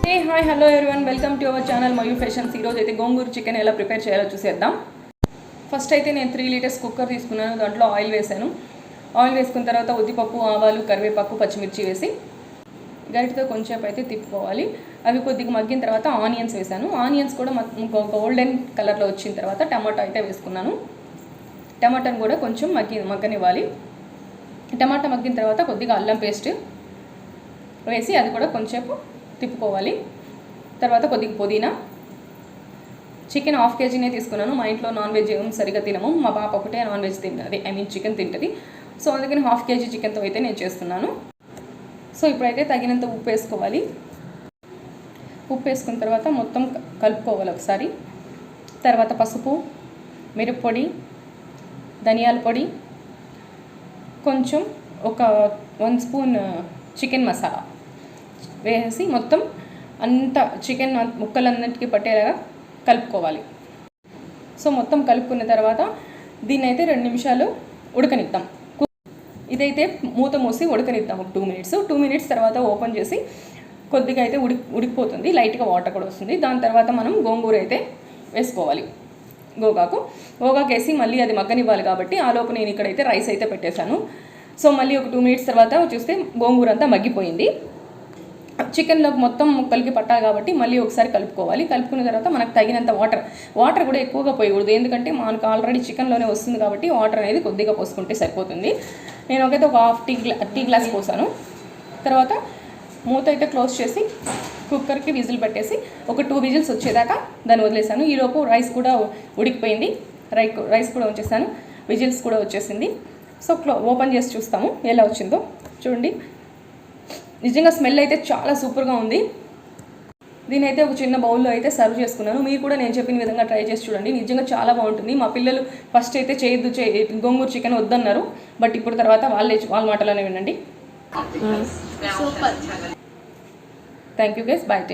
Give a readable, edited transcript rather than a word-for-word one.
Hey, hi, hello everyone, welcome to our channel Mayu Fashions. ఈరోజు అయితే గోంగూర chicken ఎలా prepare చేయాలో చూసేద్దాం. ఫస్ట్ అయితే నేను 3 లీటర్స్ కుక్కర్ తీసుకున్నాను. దాంట్లో ఆయిల్ వేసాను. ఆయిల్ వేసుకున్న తర్వాత ఉద్దిపప్పు, ఆవాలు, కరివేపాకు, పచ్చిమిర్చి వేసి గరిటతో కొంచెం అయితే తిప్పుకోవాలి. అవి కొద్దిగా మగ్గిన తర్వాత ఆనియన్స్ వేసాను. ఆనియన్స్ కూడా గోల్డెన్ కలర్లో వచ్చిన తర్వాత టమాటా అయితే వేసుకున్నాను. టమాటాను కూడా కొంచెం మగ్గనివ్వాలి. టమాటా మగ్గిన తర్వాత కొద్దిగా అల్లం పేస్ట్ వేసి అది కూడా కొంచెంసేపు తిప్పుకోవాలి. తర్వాత కొద్దిగా పుదీనా. చికెన్ 1/2 kg తీసుకున్నాను. మా ఇంట్లో నాన్ వెజ్ ఏం సరిగా తినము. మా పాప ఒకటే నాన్ వెజ్ తింటుంది, చికెన్ తింటుంది. సో అందుకని 1/2 kg చికెన్తో అయితే నేను చేస్తున్నాను. సో ఇప్పుడైతే తగినంత ఉప్పు వేసుకోవాలి. ఉప్పు వేసుకున్న తర్వాత మొత్తం కలుపుకోవాలి ఒకసారి. తర్వాత పసుపు, మిరప్పొడి, ధనియాల పొడి, కొంచెం ఒక 1 స్పూన్ చికెన్ మసాలా వేసి మొత్తం అంతా చికెన్ ముక్కలన్నిటికీ పట్టేలాగా కలుపుకోవాలి. సో మొత్తం కలుపుకున్న తర్వాత దీన్ని అయితే 2 నిమిషాలు ఉడకనిద్దాం. ఇదైతే మూత మూసి ఉడకనిద్దాం ఒక 2 మినిట్స్. 2 మినిట్స్ తర్వాత ఓపెన్ చేసి కొద్దిగా అయితే ఉడికిపోతుంది. లైట్గా వాటర్ కూడా వస్తుంది. దాని తర్వాత మనం గోంగూర అయితే వేసుకోవాలి. గోగాకు వేసి మళ్ళీ అది మగ్గనివ్వాలి కాబట్టి ఆ లోపు నేను ఇక్కడైతే రైస్ అయితే పెట్టేశాను. సో మళ్ళీ ఒక 2 మినిట్స్ తర్వాత చూస్తే గోంగూర అంతా మగ్గిపోయింది. చికెన్లోకి మొత్తం ముక్కలకి పట్టాలి కాబట్టి మళ్ళీ ఒకసారి కలుపుకోవాలి. కలుపుకున్న తర్వాత మనకు తగినంత వాటర్ కూడా ఎక్కువగా పోయకూడదు, ఎందుకంటే మనకు ఆల్రెడీ చికెన్లోనే వస్తుంది కాబట్టి వాటర్ అనేది కొద్దిగా పోసుకుంటే సరిపోతుంది. నేను ఒకైతే ఒక 1/2 టీ గ్లాస్ పోసాను. తర్వాత మూత అయితే క్లోజ్ చేసి కుక్కర్కి విజిల్ పెట్టేసి ఒక 2 విజిల్స్ వచ్చేదాకా దాన్ని వదిలేసాను. ఈలోపు రైస్ కూడా ఉడికిపోయింది. రైస్ కూడా వచ్చేసాను, విజిల్స్ కూడా వచ్చేసింది. సో ఓపెన్ చేసి చూస్తాము ఎలా వచ్చిందో. చూడండి, నిజంగా స్మెల్ అయితే చాలా సూపర్గా ఉంది. దీని అయితే ఒక చిన్న బౌల్లో అయితే సర్వ్ చేసుకున్నాను. మీరు కూడా నేను చెప్పిన విధంగా ట్రై చేసి చూడండి, నిజంగా చాలా బాగుంటుంది. మా పిల్లలు ఫస్ట్ అయితే గోంగూర చికెన్ వద్దన్నారు, బట్ ఇప్పుడు తర్వాత వాళ్ళ మాటలోనే వినండి. Thank you guys, by. Take